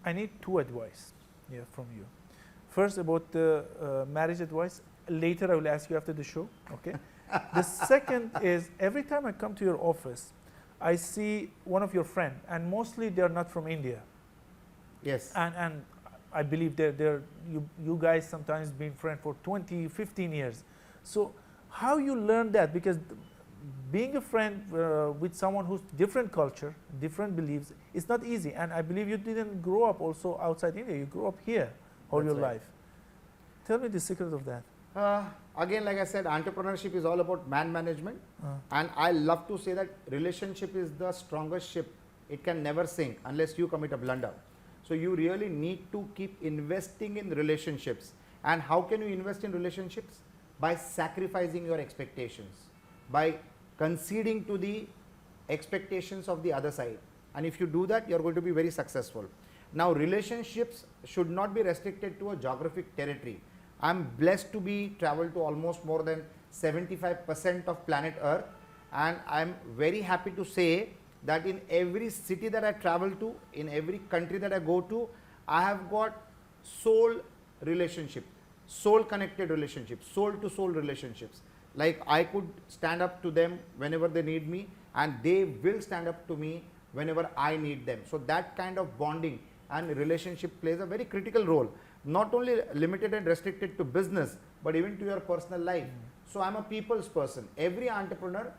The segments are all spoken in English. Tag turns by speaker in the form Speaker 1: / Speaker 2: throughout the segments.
Speaker 1: I need two advice from you. First, about the marriage advice. Later, I will ask you after the show. Okay. The second is, every time I come to your office, I see one of your friends, and mostly they are not from India.
Speaker 2: Yes.
Speaker 1: And I believe you guys sometimes been friends for 20, 15 years. So how you learn that? Because being a friend with someone who's different culture, different beliefs, it's not easy. And I believe you didn't grow up also outside India. You grew up here all your life. Tell me the secret of that.
Speaker 2: Again, like I said, entrepreneurship is all about man management. And I love to say that relationship is the strongest ship. It can never sink unless you commit a blunder. So you really need to keep investing in relationships. And how can you invest in relationships? By sacrificing your expectations, by conceding to the expectations of the other side. And if you do that, you're going to be very successful. Now, relationships should not be restricted to a geographic territory. I'm blessed to be traveled to almost more than 75% of planet Earth, and I'm very happy to say that in every city that I travel to, in every country that I go to, I have got soul relationship, soul connected relationships, soul to soul relationships. Like I could stand up to them whenever they need me, and they will stand up to me whenever I need them. So that kind of bonding and relationship plays a very critical role, not only limited and restricted to business, but even to your personal life. So I'm a people's person. Every entrepreneur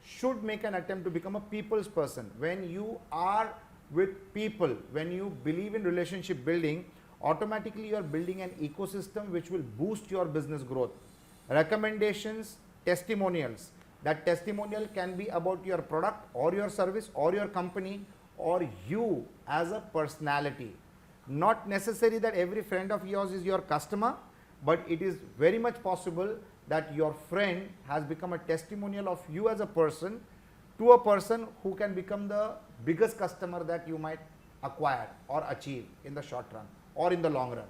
Speaker 2: should make an attempt to become a people's person. When you are with people, when you believe in relationship building, automatically you are building an ecosystem which will boost your business growth. Recommendations, testimonials. That testimonial can be about your product or your service or your company or you as a personality. Not necessary that every friend of yours is your customer, but it is very much possible that your friend has become a testimonial of you as a person to a person who can become the biggest customer that you might acquire or achieve in the short run or in the long run.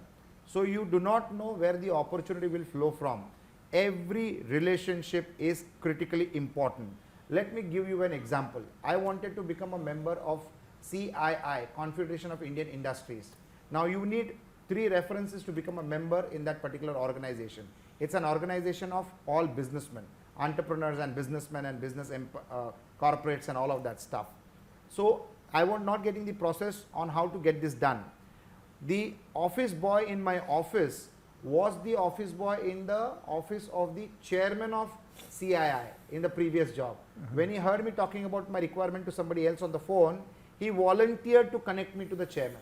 Speaker 2: So you do not know where the opportunity will flow from. Every relationship is critically important. Let me give you an example. I wanted to become a member of CII, Confederation of Indian Industries. Now you need 3 references to become a member in that particular organization. It's an organization of all businessmen, entrepreneurs and businessmen and business corporates and all of that stuff. So I was not getting the process on how to get this done. The office boy in my office was the office boy in the office of the chairman of CII in the previous job. When he heard me talking about my requirement to somebody else on the phone, he volunteered to connect me to the chairman.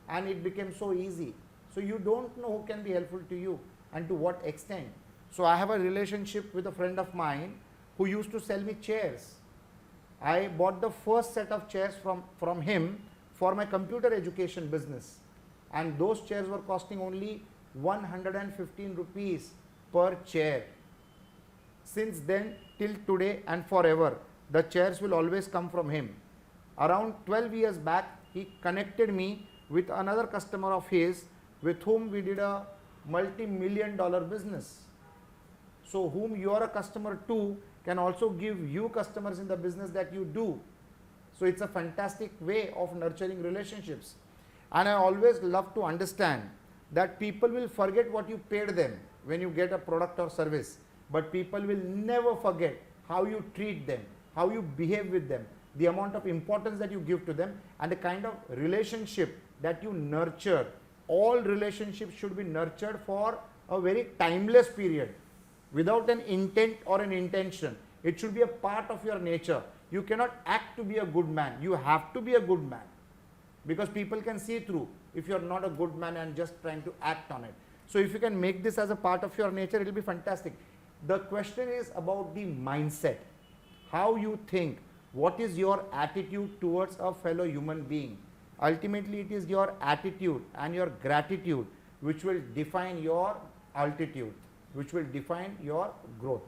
Speaker 2: And it became so easy. So you don't know who can be helpful to you and to what extent. So I have a relationship with a friend of mine who used to sell me chairs. I bought the first set of chairs from him for my computer education business. And those chairs were costing only 115 rupees per chair. Since then till today and forever, the chairs will always come from him. Around 12 years back, he connected me with another customer of his with whom we did a multi-million-dollar business. So whom you are a customer to can also give you customers in the business that you do. So it's a fantastic way of nurturing relationships. And I always love to understand that people will forget what you paid them when you get a product or service, but people will never forget how you treat them, how you behave with them, the amount of importance that you give to them, and the kind of relationship that you nurture. All relationships should be nurtured for a very timeless period without an intent or an intention. It should be a part of your nature. You cannot act to be a good man. You have to be a good man, because people can see through if you are not a good man and just trying to act on it. So if you can make this as a part of your nature, it will be fantastic. The question is about the mindset, how you think, what is your attitude towards a fellow human being. Ultimately, it is your attitude and your gratitude which will define your altitude, which will define your growth.